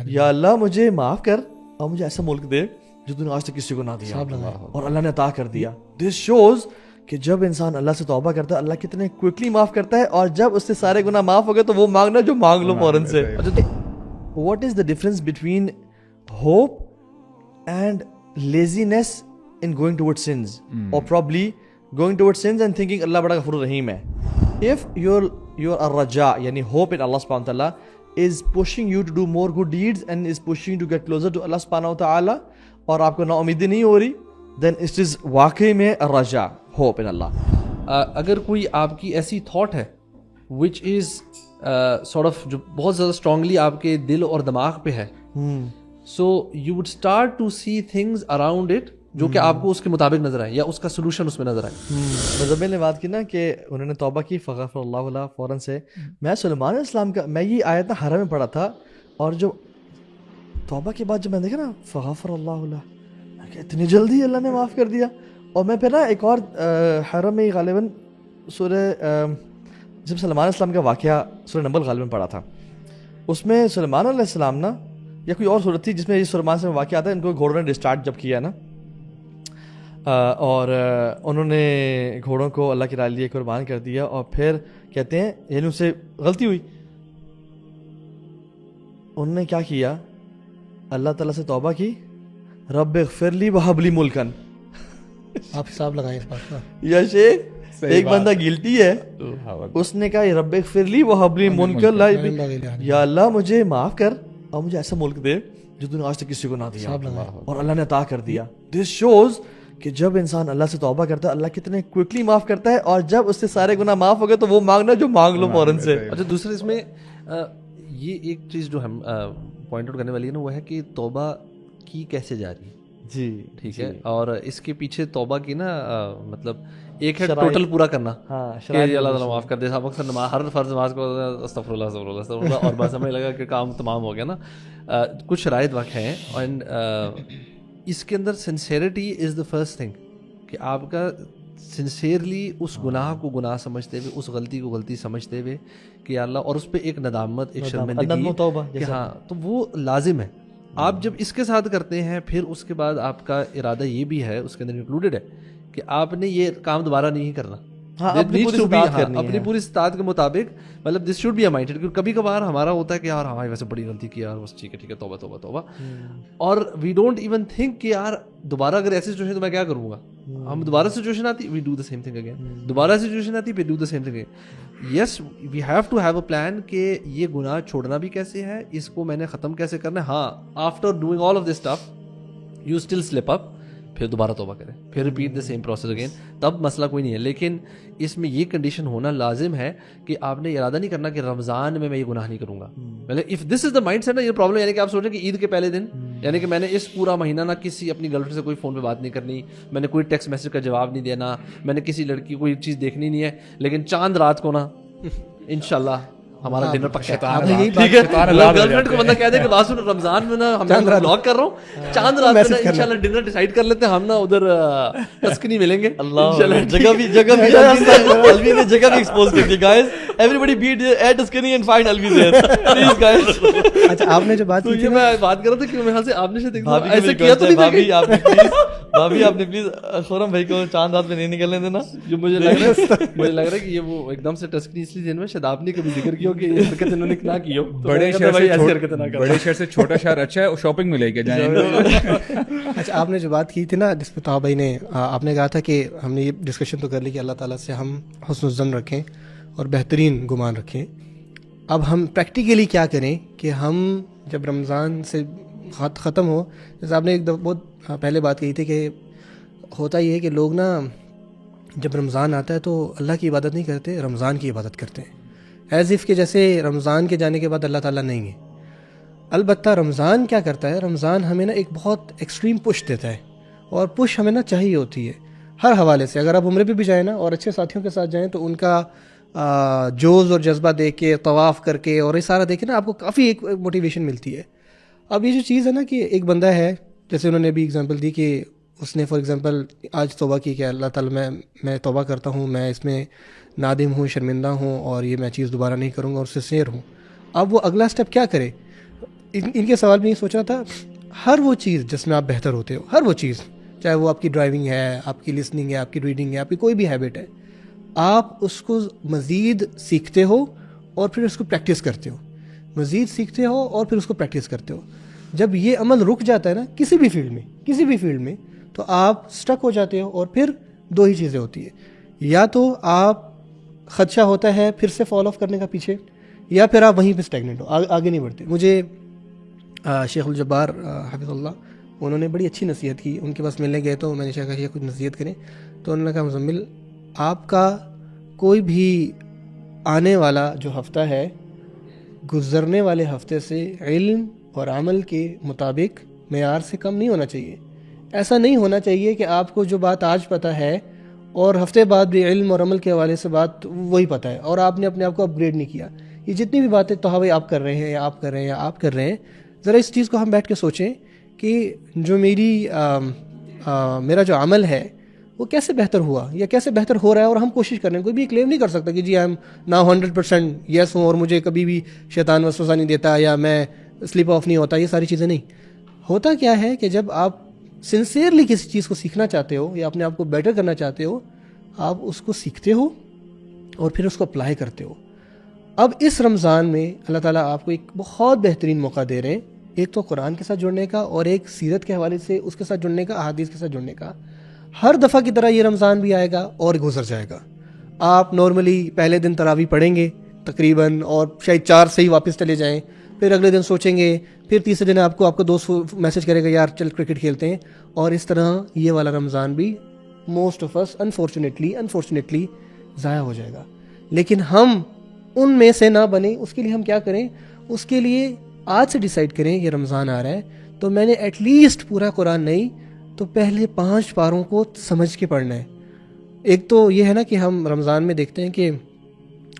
یا اللہ مجھے معاف کر اور مجھے ایسا ملک دے جو تم نے آج تک کسی کو نہ دیا اور اللہ نے عطا کر دیا. دس شوز کہ جب انسان اللہ سے توبہ کرتا ہے اللہ کتنے کوئکلی معاف کرتا ہے, اور جب اس سے سارے گناہ معاف ہو گئے تو وہ مانگنا جو مانگ لو فوراً سے. What is the difference between hope and لیزینس in going towards sins or probably going towards sins and thinking Allah bada ghafur rahim hai. If your ar-raja yani hope in Allah subhanahu wa ta'ala is pushing you to do more good deeds and is pushing you to get closer to Allah subhanahu wa ta'ala aur aapko na umeedi nahi ho rahi, then it is waqi mein ar-raja, hope in Allah. اگر کوئی آپ کی ایسی thought ہے which is sort of جو بہت زیادہ strongly آپ کے دل اور دماغ پہ ہے, so you would start to see things around it جو کہ آپ کو اس کے مطابق نظر آئے یا اس کا سلوشن اس میں نظر آئے. مزمل نے بات کی نا کہ انہوں نے توبہ کی فغفر اللہ علیہ فوراً سے. میں سلیمان علیہ السلام کا میں یہ آیت نا حرم میں پڑھا تھا, اور جو توبہ کے بعد جب میں دیکھا نا فغفر اللہ علیہ کہ اتنی جلدی اللہ نے معاف کر دیا. اور میں پھر نا ایک اور حرم میں غالباً سورہ جب سلیمان علیہ السلام کا واقعہ سورہ نمل غالباً پڑھا تھا, اس میں سلیمان علیہ السلام نا یا کوئی اور صورت تھی جس میں سلیمان سے واقعہ آتا ہے, ان کو گھوڑوں نے ڈسٹارٹ جب کیا نا اور انہوں نے گھوڑوں کو اللہ کے رائے لیے قربان کر دیا, اور پھر کہتے ہیں یعنی ان سے غلطی ہوئی, انہوں نے کیا کیا اللہ تعالیٰ سے توبہ کی, رب اغفر لی وہب لی ملکن. آپ حساب لگائیں اس بات کا. یا شیخ ایک بندہ گلٹی ہے, اس نے کہا رب اغفر لی وہب لی ملکن, یا اللہ مجھے معاف کر اور مجھے ایسا ملک دے جو تم نے آج تک کسی کو نہ دیا اور اللہ نے عطا کر دیا. دس شوز کہ جب انسان اللہ سے توبہ کرتا ہے اللہ کتنے کوئکلی معاف کرتا ہے, اور جب اس سے سارے گناہ معاف ہو گئے تو وہ مانگنا جو مانگ لو فوراً سے. اچھا دوسرے اس میں یہ ایک چیز جو ہم پوائنٹ آؤٹ کرنے والی ہے نا وہ ہے کہ توبہ کی کیسے جا رہی ہے. جی ٹھیک ہے, اور اس کے پیچھے توبہ کی نا مطلب ایک ہے ٹوٹل پورا کرنا کہ اللہ تعالیٰ معاف کر دے. صاحب اکثر ہر فرض نماز کو استغفر اللہ استغفر اللہ استغفر اللہ اور بس ہمیں لگا کہ کام تمام ہو گیا نا. کچھ شرائط واقع ہیں, اینڈ اس کے اندر sincerity is the first thing کہ آپ کا سنسیئرلی اس گناہ کو گناہ سمجھتے ہوئے, اس غلطی کو غلطی سمجھتے ہوئے کہ اللہ, اور اس پہ ایک ندامت ایک شرمندگی, ہاں تو وہ لازم ہے. آپ جب اس کے ساتھ کرتے ہیں پھر اس کے بعد آپ کا ارادہ یہ بھی ہے اس کے اندر انکلوڈیڈ ہے کہ آپ نے یہ کام دوبارہ نہیں کرنا, اپنی پوری استطاعت کے مطابق. مطلب this should be a mind, کیونکہ کبھی کبھار ہمارا ہوتا ہے کہ یار ہاں ویسے بڑی غلطی کی یار, بس ٹھیک ہے توبہ توبہ توبہ, اور وی ڈونٹ ایون تھنک کہ یار دوبارہ اگر ایسی سچویشن تو میں کیا کروں گا. ہم دوبارہ سچویشن آتی we do the same thing again, دوبارہ سچویشن آتی we do the same thing again. Yes we have to have a plan کہ یہ گناہ چھوڑنا بھی کیسے ہے, اس کو میں نے ختم کیسے کرنا ہے. ہاں after doing all of this stuff you still slip up, پھر دوبارہ توبہ کریں, پھر repeat the same process again, تب مسئلہ کوئی نہیں ہے. لیکن اس میں یہ کنڈیشن ہونا لازم ہے کہ آپ نے ارادہ نہیں کرنا کہ رمضان میں یہ گناہ نہیں کروں گا. مطلب if this is the mindset نا, یہ پرابلم یعنی کہ آپ سوچیں کہ عید کے پہلے دن یعنی کہ میں نے اس پورا مہینہ نہ کسی اپنی گرل فرینڈ سے کوئی فون پہ بات نہیں کرنی, میں نے کوئی ٹیکسٹ میسج کا جواب نہیں دینا, میں نے کسی لڑکی کو کوئی چیز دیکھنی نہیں ہے, لیکن چاند رات کو نا انشاءاللہ ہمارا ڈنر پکا ہے. ٹھیک ہے, گرل فرینڈ کو بندہ کہہ دے کہ لاسٹ رمضان میں نا ہم بلاگ کر رہا ہوں, چاند رات میں انشاءاللہ ڈنر ڈیسائیڈ کر لیتے ہیں ہم نا ادھر تسکنی ملیں گے. اللہ جگہ بھی الوی نے جگہ بھی ایکسپوز کر دی. Guys everybody bet at Tuscany and find الوی دیئر پلیز گائز. اچھا آپ نے جو بات کی میں بات کر رہا تھا کہ میرے خیال سے آپ نے ایسے کیا تو بھابھی آپ نے پلیز خورم بھائی کو چاند رات میں نہیں نکلنے دینا. جو مجھے لگ رہا ہے کہ یہ وہ ایک دم سے ٹسکنی اس لیے میں شاید آپ نے کبھی ذکر کیا کہ یہ حرکت انہوں نے نہ کی ہو. بڑے شہر سے چھوٹا شہر اچھا ہے, شاپنگ میں لے کے جائیں. اچھا آپ نے جو بات کی تھی نا جس پہ طه بھائی نے آپ نے کہا تھا کہ ہم نے یہ ڈسکشن تو کر لی کہ اللہ تعالیٰ سے ہم حسن الظن رکھیں اور بہترین گمان رکھیں. اب ہم پریکٹیکلی کیا کریں کہ ہم جب رمضان سے ختم ہو, جیسے آپ نے ایک بہت پہلے بات کہی تھی کہ ہوتا یہ ہے کہ لوگ نا جب رمضان آتا ہے تو اللہ کی عبادت نہیں کرتے, رمضان کی عبادت کرتے ہیں, ایز اف کہ جیسے رمضان کے جانے کے بعد اللہ تعالیٰ نہیں ہے. البتہ رمضان کیا کرتا ہے, رمضان ہمیں نا ایک بہت ایکسٹریم پش دیتا ہے, اور پش ہمیں نا چاہیے ہوتی ہے ہر حوالے سے. اگر آپ عمرے پہ بھی جائیں نا اور اچھے ساتھیوں کے ساتھ جائیں تو ان کا جوز اور جذبہ دیکھ کے, طواف کر کے اور یہ سارا دیکھ کے نا آپ کو کافی ایک موٹیویشن ملتی ہے. اب یہ جو چیز ہے نا کہ ایک بندہ ہے, جیسے انہوں نے بھی اگزامپل دی کہ اس نے فار ایگزامپل آج توبہ کی کہ اللہ تعالیٰ میں توبہ کرتا ہوں, میں اس میں نادم ہوں, شرمندہ ہوں, اور یہ میں چیز دوبارہ نہیں کروں گا اور سنسیئر ہوں. اب وہ اگلا اسٹیپ کیا کرے, ان کے سوال میں یہ سوچا تھا ہر وہ چیز جس میں آپ بہتر ہوتے ہو, ہر وہ چیز, چاہے وہ آپ کی ڈرائیونگ ہے, آپ کی لسننگ ہے, آپ کی ریڈنگ ہے, آپ کی کوئی بھی ہیبٹ ہے, آپ اس کو مزید سیکھتے ہو اور پھر اس کو پریکٹس کرتے ہو, مزید سیکھتے ہو اور پھر اس کو پریکٹس کرتے ہو. جب یہ عمل رک جاتا ہے نا کسی بھی فیلڈ میں تو آپ اسٹک ہو جاتے ہو, اور پھر دو ہی چیزیں ہوتی ہیں, یا تو آپ خدشہ ہوتا ہے پھر سے فال آف کرنے کا پیچھے, یا پھر آپ وہیں پہ اسٹیگنٹ ہو, آگے نہیں بڑھتے. مجھے شیخ الجبار حفظ اللہ, انہوں نے بڑی اچھی نصیحت کی. ان کے پاس ملنے گئے تو میں نے کہا یہ کچھ نصیحت کریں, تو انہوں نے کہا مزمل, آپ کا کوئی بھی آنے والا جو ہفتہ ہے گزرنے والے ہفتے سے علم اور عمل کے مطابق معیار سے کم نہیں ہونا چاہیے. ایسا نہیں ہونا چاہیے کہ آپ کو جو بات آج پتہ ہے اور ہفتے بعد بھی علم اور عمل کے حوالے سے بات وہی پتہ ہے اور آپ نے اپنے آپ کو اپ گریڈ نہیں کیا. یہ جتنی بھی باتیں تحاوی آپ کر رہے ہیں یا آپ کر رہے ہیں یا آپ کر رہے ہیں, ذرا اس چیز کو ہم بیٹھ کے سوچیں کہ جو میرا جو عمل ہے وہ کیسے بہتر ہوا یا کیسے بہتر ہو رہا ہے, اور ہم کوشش کر رہے ہیں. کوئی بھی کلیم نہیں کر سکتا کہ جی ہم نا 100% یس ہوں اور مجھے کبھی بھی شیطان وسوسہ نہیں دیتا یا میں سلپ آف نہیں ہوتا. یہ ساری چیزیں نہیں. ہوتا کیا ہے کہ جب آپ سنسیئرلی کسی چیز کو سیکھنا چاہتے ہو یا اپنے آپ کو بیٹر کرنا چاہتے ہو, آپ اس کو سیکھتے ہو اور پھر اس کو اپلائی کرتے ہو. اب اس رمضان میں اللہ تعالیٰ آپ کو ایک بہت بہترین موقع دے رہے ہیں, ایک تو قرآن کے ساتھ جڑنے کا اور ایک سیرت کے حوالے سے اس کے ساتھ جڑنے کا, احادیث کے ساتھ جڑنے کا. ہر دفعہ کی طرح یہ رمضان بھی آئے گا اور گزر جائے گا. آپ نارملی پہلے دن تراویح پڑھیں گے تقریباً اور شاید 4 سے ہی واپس چلے جائیں, پھر اگلے دن سوچیں گے, پھر تیسرے دن آپ کا دوست میسج کرے گا یار چل کرکٹ کھیلتے ہیں, اور اس طرح یہ والا رمضان بھی موسٹ آف اس انفارچونیٹلی ضائع ہو جائے گا. لیکن ہم ان میں سے نہ بنیں, اس کے لیے ہم کیا کریں؟ اس کے لیے آج سے ڈیسائیڈ کریں یہ رمضان آ رہا ہے تو میں نے ایٹ لیسٹ پورا قرآن نہیں تو پہلے 5 پاروں کو سمجھ کے پڑھنا ہے. ایک تو یہ ہے نا کہ ہم رمضان میں دیکھتے ہیں کہ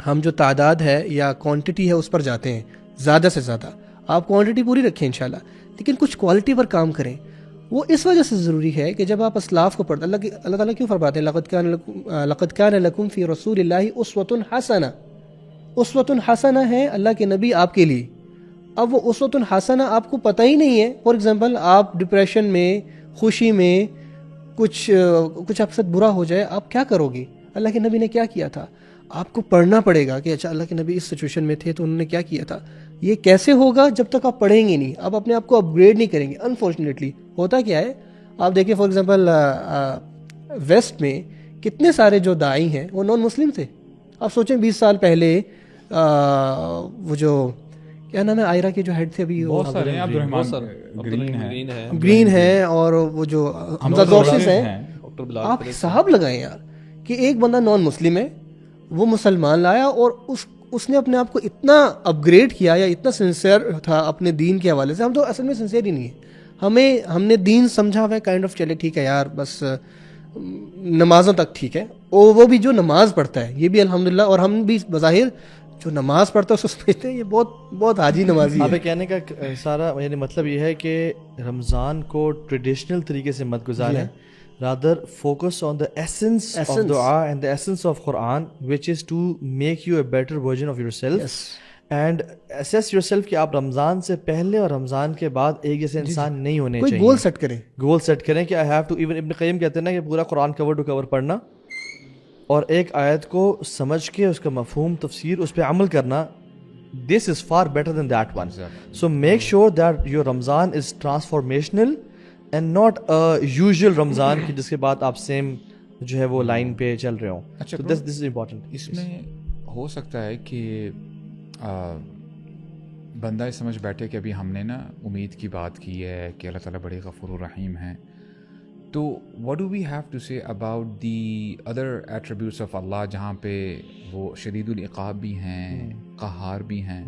ہم جو تعداد ہے یا کوانٹٹی ہے اس پر جاتے ہیں زیادہ سے زیادہ. آپ کوانٹٹی پوری رکھیں انشاءاللہ, لیکن کچھ کوالٹی پر کام کریں. وہ اس وجہ سے ضروری ہے کہ جب آپ اسلاف کو پڑھتے اللہ تعالیٰ کیوں فرماتے ہیں لقد کان لکم فی رسول اللہ اسوۃ حسنہ. اسوۃ حسنہ ہے اللہ کے نبی آپ کے لیے. اب وہ اسوۃ حسنہ آپ کو پتہ ہی نہیں ہے. فار ایگزامپل آپ ڈپریشن میں, خوشی میں, کچھ آپ سے برا ہو جائے, آپ کیا کرو گے؟ اللہ کے نبی نے کیا کیا تھا؟ آپ کو پڑھنا پڑے گا کہ اچھا اللہ کے نبی اس سچویشن میں تھے تو انہوں نے کیا کیا تھا. یہ کیسے ہوگا جب تک آپ پڑھیں گے نہیں, آپ اپنے آپ کو اپ گریڈ نہیں کریں گے. انفارچونیٹلی ہوتا کیا ہے, آپ دیکھیں فار ایگزامپل ویسٹ میں کتنے سارے جو داعی ہیں وہ نان مسلم تھے. آپ سوچیں 20 سال پہلے وہ جو کیا نام ہے آئرا کے جو ہیڈ تھے ابھی گرین ہیں, اور وہ جو حمزہ زورسز ہیں, آپ حساب لگائیں یار کہ ایک بندہ نان مسلم ہے, وہ مسلمان لایا اور اس نے اپنے آپ کو اتنا اپ گریڈ کیا یا اتنا سنسیئر تھا اپنے دین کے حوالے سے. ہم تو اصل میں سنسیئر ہی نہیں ہیں. ہم نے دین سمجھا ہوا ہے کائنڈ آف, چلے ٹھیک ہے یار بس نمازوں تک ٹھیک ہے, اور وہ بھی جو نماز پڑھتا ہے یہ بھی الحمدللہ, اور ہم بھی بظاہر جو نماز پڑھتا ہے اس کو سمجھتے ہیں یہ بہت حاجی نمازی ہے. آپ کہنے کا سارا یعنی مطلب یہ ہے کہ رمضان کو ٹریڈیشنل طریقے سے مت گزاریں, rather focus on the essence of dua and the essence of Quran, which is to make you a better version of yourself. and assess yourself کہ آپ رمضان سے پہلے اور رمضان کے بعد ایک جیسے انسان نہیں ہونے چاہیے. گول سیٹ کریں کہ I have to, even ابن قیم کہتے ہیں نا کہ پورا قرآن کور ٹو کور پڑھنا اور ایک آیت کو سمجھ کے اس کا مفہوم تفسیر اس پہ عمل کرنا, this is far better than that one. So make sure that your Ramzan is transformational and not a usual رمضان کی جس کے بعد آپ سیم جو ہے وہ لائن پہ چل رہے ہوں. اچھا this is important. اس میں ہو سکتا ہے کہ بندہ یہ سمجھ بیٹھے کہ ابھی ہم نے نا امید کی بات کی ہے کہ اللہ تعالیٰ بڑے غفور الرحیم ہیں, تو what do we have to say about the other attributes of Allah جہاں پہ وہ شدید العقاب بھی ہیں, قہار بھی ہیں.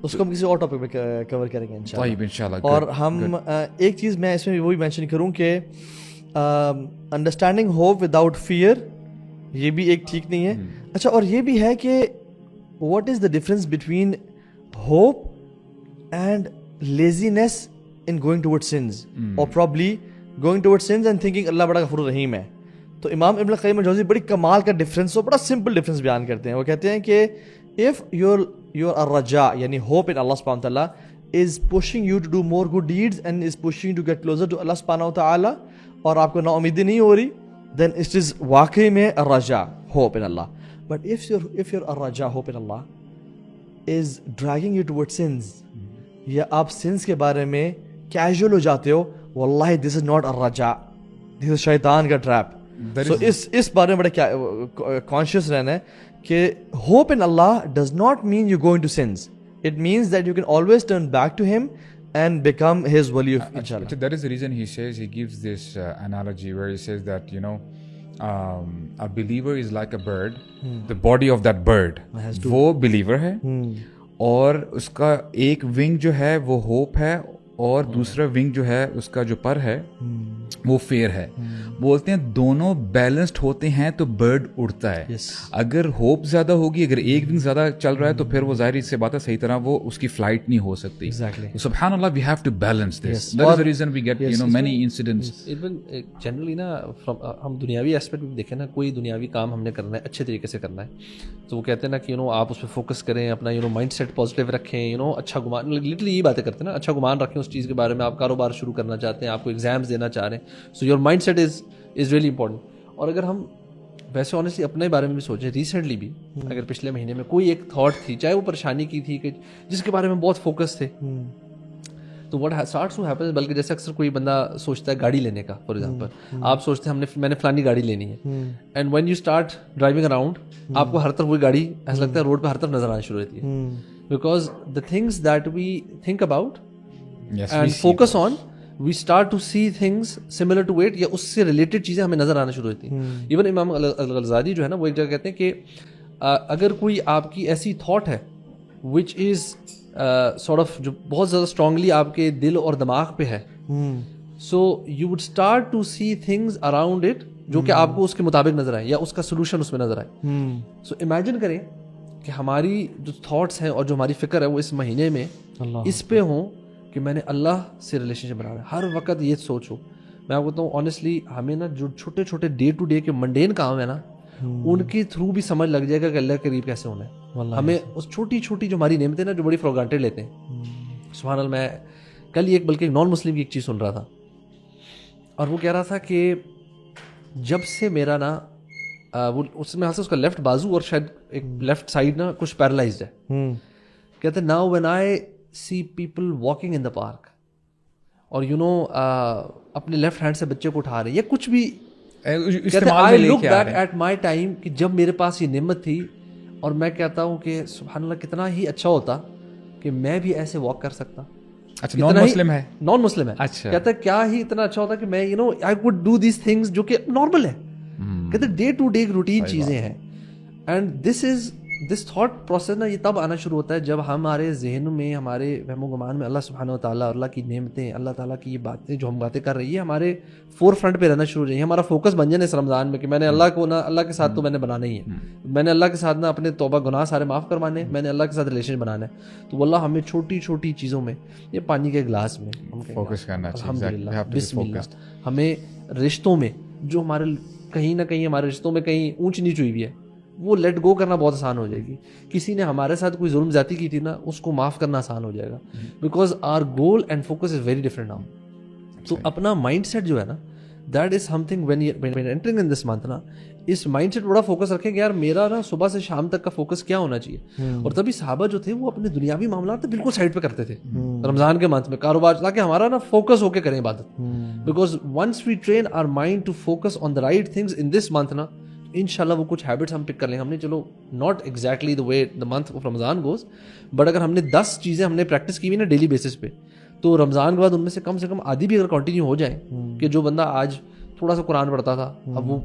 اس کو ہم کسی اور ٹاپک میں کور کریں گے انشاءاللہ. اور ہم ایک چیز میں اس میں وہی مینشن کروں کہ انڈرسٹینڈنگ ہوپ وداؤٹ فیئر یہ بھی ایک ٹھیک نہیں ہے. اچھا, اور یہ بھی ہے کہ what is the difference between hope and laziness in going towards sins, اور probably going towards sins and thinking Allah بڑا غفور الرحیم ہے. تو امام ابن القیم الجوزی بڑی کمال کا ڈفرینس اور بڑا سمپل ڈفرینس بیان کرتے ہیں. وہ کہتے ہیں کہ if your الرجاء یعنی ہوپ ان اللہ سبحانہ وتعالی is pushing you to do more good deeds and is pushing you to get closer to Allah subhanahu wa ta'ala, اور آپ کو نا امیدی نہیں ہو رہی, then it is واقعی میں الرجاء, hope in Allah. But if your الرجاء, hope in Allah is dragging you towards sins, یا آپ sins کے بارے میں casual ہو جاتے ہو, واللہ this is not الرجاء, this is شیطان کا trap. So اس بارے میں بڑا conscious رہنا ہے کہ hope in Allah does not mean you go into sins. It means that you can always turn back to Him and become His wali of inshallah. That is the reason he says, he gives this analogy where he says that, you know, a believer is like a bird. The body of that bird, وہ believer ہے, اور اس کا ایک wing جو ہے وہ hope ہے, اور دوسرا ونگ جو ہے اس کا جو پر ہے وہ فیئر ہے. بولتے ہیں دونوں بیلنسڈ ہوتے ہیں تو برڈ اڑتا ہے. اگر ہوپ زیادہ ہوگی, اگر ایک ون زیادہ چل رہا ہے تو پھر وہ ظاہر سے بات ہے صحیح طرح وہ اس کی فلائٹ نہیں ہو سکتی. سبحان اللہ, we have to balance this. That is the reason we get, you know, many incidents. Even generally نا ہم دنیاوی ایسپیکٹ بھی دیکھیں نا, کوئی دنیاوی کام ہم نے کرنا ہے اچھے طریقے سے کرنا ہے, تو وہ کہتے ہیں نا کہ آپ اس پہ فوکس کریں, اپنا مائنڈ سیٹ پازیٹیو رکھیں, اچھا گمان, لٹرلی یہی باتیں کرتے ہیں نا, اچھا گمان رکھیں اس چیز کے بارے میں. آپ کاروبار شروع کرنا چاہتے ہیں, آپ کو ایگزامس دینا چاہ رہے ہیں, so your mindset is really important. اور اگر ہم ویسے آنیسٹلی اپنے بارے میں بھی سوچیں, ریسنٹلی بھی اگر پچھلے مہینے میں کوئی ایک تھاٹ تھی, چاہے وہ پریشانی کی تھی کہ جس کے بارے میں بہت فوکس تھے, تو واٹ اسٹارٹس ٹو ہیپن, بلکہ جیسے اکثر کوئی بندہ سوچتا ہے گاڑی لینے کا, فار ایگزامپل آپ سوچتے ہیں میں نے فلانی گاڑی لینی ہے, and when you start driving around, آپ کو ہر طرف وہی گاڑی ایسا لگتا ہے روڈ پہ ہر طرف نظر آنا شروع ہوتی ہے, because the things that we think about and focus on, we start to see things similar to it, یا اس سے ریلیٹڈ چیزیں ہمیں نظر آنا شروع ہوتی ہیں. ایون امام الغزالی جو ہے نا, وہ ایک جگہ کہتے ہیں کہ اگر کوئی آپ کی ایسی تھاٹ ہے which is sort of جو بہت زیادہ اسٹرانگلی آپ کے دل اور دماغ پہ ہے, so you would start to see things around it جو کہ آپ کو اس کے مطابق نظر آئے, یا اس کا سولوشن اس میں نظر آئے. سو امیجن کریں کہ ہماری جو تھاٹس ہیں اور جو ہماری فکر ہے وہ اس مہینے میں اس پہ ہوں کہ میں نے اللہ سے ریلیشن شپ بنانا ہے. ہر وقت یہ سوچو. میں آپ کو بتاؤں آنیسٹلی, ہمیں نا جو چھوٹے چھوٹے ڈے ٹو ڈے کے منڈین کام ہے نا, ان کے تھرو بھی سمجھ لگ جائے گا کہ اللہ کے قریب کیسے ہونا ہے. ہمیں اس چھوٹی چھوٹی جو ہماری نعمتیں نا, جو بڑی فار گرانٹیڈ لیتے ہیں. سبحان اللہ, میں کل ایک بلکہ نان مسلم کی ایک چیز سن رہا تھا, اور وہ کہہ رہا تھا کہ جب سے میرا نا وہ اس میں اس کا لیفٹ بازو اور شاید ایک لیفٹ سائڈ نا کچھ پیرالائزڈ ہے, کہتے now when I see people walking in the park, اور اپنے لیفٹ ہینڈ سے بچے کو اٹھا رہے یا کچھ بھی, I look back at my time کہ جب میرے پاس یہ نعمت تھی, اور میں کہتا ہوں کہ سبحان اللہ کتنا ہی اچھا ہوتا کہ میں بھی ایسے واک کر سکتا. اچھا, نان مسلم ہے. اچھا, کہتا کیا ہی اتنا اچھا ہوتا کہ میں I could do these things جو کہ نارمل ہے. کہتے ڈے ٹو ڈے روٹین چیزیں ہیں. اینڈ دس تھاٹ پروسیس نا, یہ تب آنا شروع ہوتا ہے جب ہمارے ذہن میں, ہمارے وہم و گمان میں اللہ سبحانہ و تعالیٰ, اللہ کی نعمتیں, اللہ تعالیٰ کی یہ باتیں جو ہم باتیں کر رہی ہیں ہمارے فور فرنٹ پہ رہنا شروع ہو جائیں. ہمارا فوکس بن جائے اس رمضان میں کہ میں نے اللہ کو نا, اللہ کے ساتھ تو میں نے بنانا ہی ہے, میں نے اللہ کے ساتھ نا اپنے توبہ گناہ سارے معاف کروانے, میں نے اللہ کے ساتھ ریلیشن بنانا ہے. تو واللہ ہمیں چھوٹی چھوٹی چیزوں میں, یہ پانی کے گلاس میں فوکس کرنا چاہیے, الحمدللہ, بسم اللہ. ہمیں رشتوں میں جو ہمارے کہیں نہ کہیں ہمارے رشتوں میں کہیں اونچ نیچ ہوئی بھی ہے, وہ لیٹ گو کرنا بہت آسان ہو جائے گی. کسی نے ہمارے ساتھ کوئی ظلم زیادتی کی تھی نا, اس کو معاف کرنا آسان ہو جائے گا, because our goal and focus is very different now. تو اپنا مائنڈ سیٹ جو ہے نا, that is something when entering in this month نا, اس مائنڈ سیٹ بڑا فوکس رکھیں کہ یار میرا نا صبح سے شام تک کا فوکس کیا ہونا چاہیے. اور تبھی صحابہ جو تھے وہ اپنے دنیاوی معاملات بالکل سائڈ پہ کرتے تھے رمضان کے منتھ میں, کاروبار, تاکہ ہمارا نا فوکس ہو کے کریں عبادت. Because once we train our mind to focus on the right things in this month نا, انشاءاللہ وہ کچھ ہیبٹس ہم پک کر لیں. ہم نے چلو not exactly the way the month of Ramzan goes, but اگر ہم نے 10 چیزیں ہم نے پریکٹس کی ہوئی نا ڈیلی بیسس پہ, تو رمضان کے بعد ان میں سے کم آدھی بھی اگر کنٹینیو ہو جائیں, کہ جو بندہ آج تھوڑا سا قرآن پڑھتا تھا اب وہ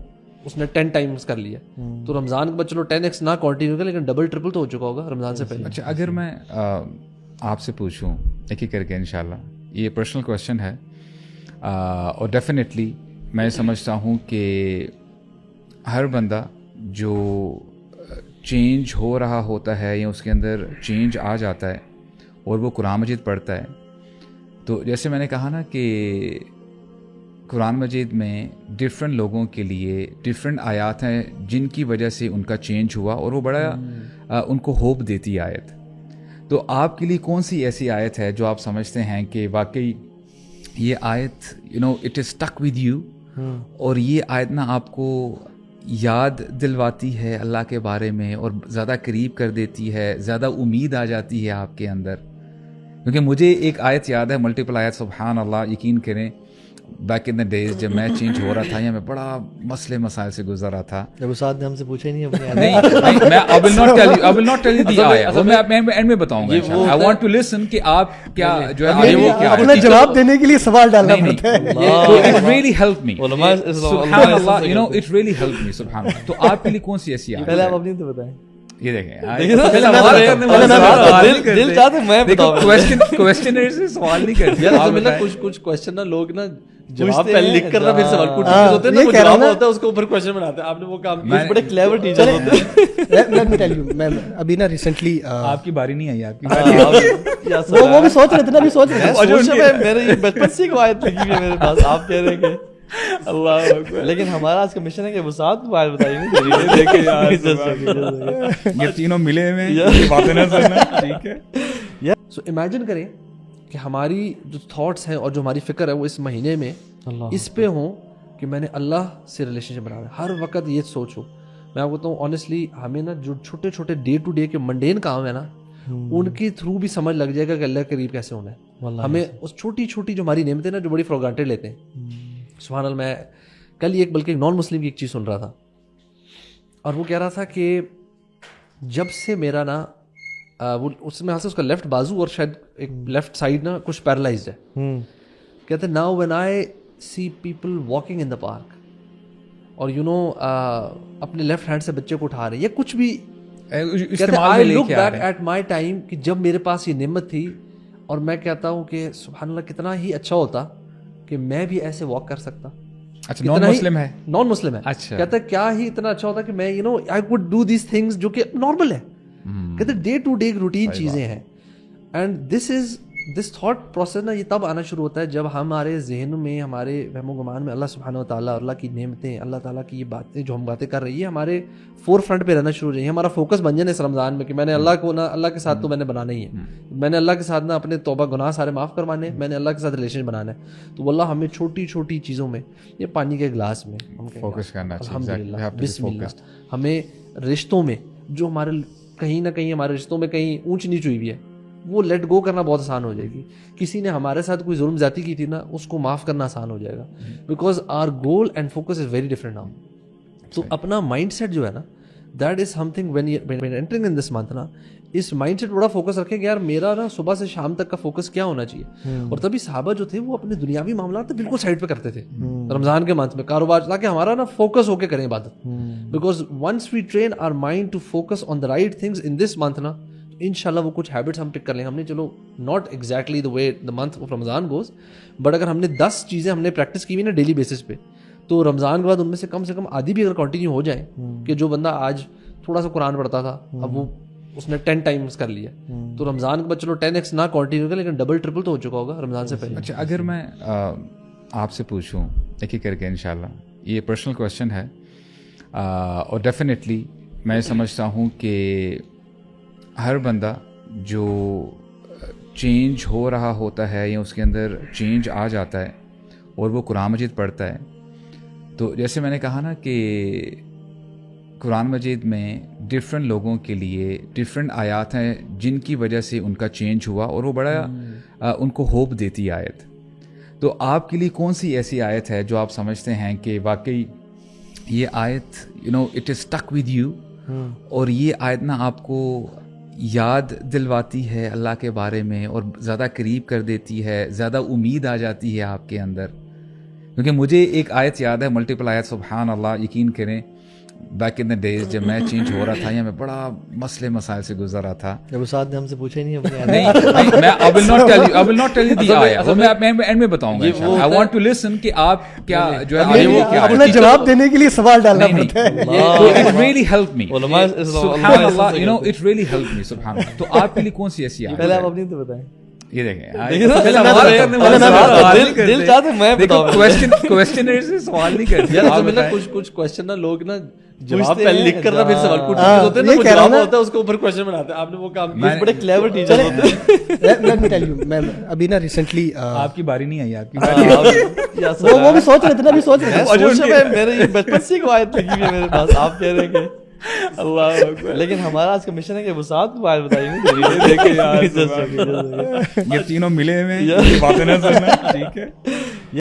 اس نے 10 ٹائمز کر لیا, تو رمضان کے بعد چلو 10x نہ کنٹینیو کر, لیکن ڈبل ٹرپل تو ہو چکا ہوگا رمضان سے پہلے. اچھا, اگر میں آپ سے پوچھوں ایک ہی کر کے, انشاءاللہ یہ پرسنل کویشچن ہے, اور ڈیفینیٹلی میں سمجھتا ہوں کہ ہر بندہ جو چینج ہو رہا ہوتا ہے یا اس کے اندر چینج آ جاتا ہے اور وہ قرآن مجید پڑھتا ہے, تو جیسے میں نے کہا نا کہ قرآن مجید میں ڈفرینٹ لوگوں کے لیے ڈفرینٹ آیات ہیں جن کی وجہ سے ان کا چینج ہوا, اور وہ بڑا ان کو ہوپ دیتی آیت. تو آپ کے لیے کون سی ایسی آیت ہے جو آپ سمجھتے ہیں کہ واقعی یہ آیت it is stick with you, اور یہ آیت نا آپ کو یاد دلواتی ہے اللہ کے بارے میں اور زیادہ قریب کر دیتی ہے، زیادہ امید آ جاتی ہے آپ کے اندر؟ کیونکہ مجھے ایک آیت یاد ہے، ملٹیپل آیت، سبحان اللہ، یقین کریں بیک ان دا ڈیز جب میں چینج ہو رہا تھا یا میں بڑا مسئلے مسائل سے گزر رہا تھا. جب استاد نے ہم سے پوچھا ہی نہیں اپنے نہیں میں I will not tell you the آیا، وہ میں اینڈ میں بتاؤں گا. I want to listen کہ آپ کیا جو ہے اپنا جواب دینے کے لیے سوال ڈالنا پڑتا ہے. It really helped me. سبحان اللہ، it really helped me. سبحان اللہ. تو آپ کے لیے کون سی ایسی آیت؟ پہلے آپ اپنی تو بتائیں. یہ دیکھیں دل چاہتے میں کوسچنر سے سوال نہیں کرتے یار. کچھ کوسچن نا لوگ نا جواب پہلے لکھ کر پھر سوال ہوتے ہیں نا، جواب ہوتا ہے اس کے اوپر کوسچن بناتے ہیں. آپ نے وہ کام کیا، بڑے کلیور ٹیچر ہوتے ہیں. Let me tell you, میں ابھی نا ریسنٹلی آپ کی باری نہیں آئی، آپ کی باری وہ بھی سوچ رہے تھے نا، ابھی سوچ رہے تھے. میرے بچپن سے کو آیت لگی ہوئی ہے میرے پاس. آپ کہہ رہے ہیں کہ اللہ، لیکن ہمارا آج کا مشن ہے کہ وہ ساتھ موبائل بتائیے. یہ تینوں ملے ہوئے باتیں نہ سننا، ٹھیک ہے. سو امیجن کریں کہ ہماری جو تھاٹس ہیں اور جو ہماری فکر ہے وہ اس مہینے میں اس پہ ہوں کہ میں نے اللہ سے ریلیشن شپ بنانا ہے. ہر وقت یہ سوچ ہو. میں آپ کو بتاؤں آنیسٹلی، ہمیں نا جو چھوٹے چھوٹے ڈے ٹو ڈے کے منڈین کام ہے نا، ان کے تھرو بھی سمجھ لگ جائے گا کہ اللہ کے قریب کیسے ہونا ہے. ہمیں اس چھوٹی چھوٹی جو ہماری نعمتیں نا جو بڑی فار گرانٹیڈ لیتے ہیں. سبحان اللہ، میں کل ایک بلکہ نان مسلم کی ایک چیز سن رہا تھا، اور وہ کہہ رہا تھا کہ جب سے میرا نا وہ اس میں اس کا لیفٹ بازو اور شاید ایک لیفٹ سائڈ نا کچھ پیرالائزڈ ہے. کہتے ہیں now when I see people walking in the park, اور اپنے لیفٹ ہینڈ سے بچے کو اٹھا رہے یا کچھ بھی، I look back at my time کہ جب میرے پاس یہ نعمت تھی، اور میں کہتا ہوں کہ سبحان اللہ کتنا ہی اچھا ہوتا کہ میں بھی ایسے واک کر سکتا. اچھا، نان مسلم ہے، نان مسلم ہے. اچھا، کہتا ہے کیا ہی اتنا اچھا ہوتا کہ میں I would do these things جو کہ نارمل ہے. کہتے ڈے ٹو ڈے روٹین چیزیں ہیں. اینڈ دس تھاٹ پروسیس نا یہ تب آنا شروع ہوتا ہے جب ہمارے ذہن میں، ہمارے وہم و گمان میں اللہ سبحانہ و تعالیٰ، اللہ کی نعمتیں، اللہ تعالیٰ کی یہ باتیں جو ہم باتیں کر رہی ہیں ہمارے فور فرنٹ پہ رہنا شروع ہو جائیں. ہمارا فوکس بن جائے اس رمضان میں کہ میں نے اللہ کو نا، اللہ کے ساتھ تو میں نے بنانا ہی ہے، میں نے اللہ کے ساتھ نا اپنے توبہ گناہ سارے معاف کروانے، میں نے اللہ کے ساتھ ریلیشن بنانا ہے. تو اللہ ہمیں چھوٹی چھوٹی چیزوں میں، یہ پانی کے گلاس میں فوکس کرنا چاہیے. الحمدللہ، بسم اللہ. ہمیں رشتوں میں جو ہمارے کہیں نہ کہیں ہمارے رشتوں میں کہیں اونچ نیچ ہوئی ہوئی ہے، وہ لیٹ گو کرنا بہت آسان ہو جائے گی. کسی نے ہمارے ساتھ کوئی ظلم زیادتی کی تھی نا، اس کو معاف کرنا آسان ہو جائے گا، because our goal and focus is very different now. تو اپنا مائنڈ سیٹ جو ہے نا، that is something when entering in this month نا، اس مائنڈ سیٹ بڑا فوکس رکھیں کہ یار میرا نا صبح سے شام تک کا فوکس کیا ہونا چاہیے. اور تبھی صحابہ جو تھے وہ اپنے دنیاوی معاملات بالکل سائڈ پہ کرتے تھے رمضان کے منتھ میں، کاروبار، تاکہ ہمارا نا فوکس ہو کے کریں عبادت. Because once we train our mind to focus on the right things in this month نا، انشاءاللہ وہ کچھ ہیبٹس ہم پک کر لیں. ہم نے چلو not exactly the way the month of Ramzan goes, but اگر ہم نے 10 چیزیں ہم نے پریکٹس کی ہوئی نا ڈیلی بیسس پہ، تو رمضان کے بعد ان میں سے کم آدھی بھی اگر کنٹینیو ہو جائیں، کہ جو بندہ آج تھوڑا سا قرآن پڑھتا تھا اب وہ اس نے 10 ٹائمز کر لیا، تو رمضان کے بعد چلو 10x نہ کنٹینیو کر، لیکن ڈبل ٹرپل تو ہو چکا ہوگا رمضان سے پہلے. اچھا، اگر میں آپ سے پوچھوں ایک ایک کر کے، انشاءاللہ یہ پرسنل کویشچن ہے، اور ڈیفینیٹلی میں سمجھتا ہوں کہ ہر بندہ جو چینج ہو رہا ہوتا ہے یا اس کے اندر چینج آ جاتا ہے اور وہ قرآن مجید پڑھتا ہے، تو جیسے میں نے کہا نا کہ قرآن مجید میں ڈفرینٹ لوگوں کے لیے ڈفرینٹ آیات ہیں جن کی وجہ سے ان کا چینج ہوا، اور وہ بڑا ان کو ہوپ دیتی آیت. تو آپ کے لیے کون سی ایسی آیت ہے جو آپ سمجھتے ہیں کہ واقعی یہ آیت it is stick with you, اور یہ آیت نا آپ کو یاد دلواتی ہے اللہ کے بارے میں اور زیادہ قریب کر دیتی ہے، زیادہ امید آ جاتی ہے آپ کے اندر؟ کیونکہ مجھے ایک آیت یاد ہے، ملٹیپل آیت، سبحان اللہ، یقین کریں بیک ان دا ڈیز جب میں چینج ہو رہا تھا یا میں بڑا مسئلے مسائل سے گزر رہا تھا. جب استاد نے ہم سے پوچھا ہی نہیں اپنے میں I will not tell you the آیا، وہ میں اینڈ میں بتاؤں گا. I want to listen کہ آپ کیا جو ہے اپنا جواب دینے کے لیے سوال ڈالنا پڑتا ہے. It really helped me. سبحان اللہ، it really helped me. سبحان اللہ. تو آپ کے لیے کون سی ایسی آیت؟ پہلے آپ اپنی تو بتائیں. یہ دیکھیں دل چاہتے میں بتاؤں. کوسچنر سے سوال نہیں کرتے کچھ کوسچن نا لوگ نا جواب پہلے لکھ کر پھر سوال پوچھتے ہوتے ہیں نا, وہ جواب ہوتا ہے اس کو اوپر کوسچن بناتے ہیں. آپ نے وہ کام کیا, بڑے کلیور ٹیچر ہوتے ہیں. لیٹ می ٹیل یو, میں ابھی نا ریسنٹلی آپ کی باری نہیں آئی, آپ کی باری. وہ بھی سوچ رہے تھے نا, ابھی سوچ رہے تھے. میرے بچپن سے ایک آیت لگی ہوئی ہے میرے پاس, آپ کہہ رہے ہیں کہ اللہ, لیکن ہمارا آج کا مشن ہے کہ وسعت کو آیت بتائیں گے. یہ تینوں ملے ہوئے ہیں, باتیں نہ سننا, ٹھیک ہے.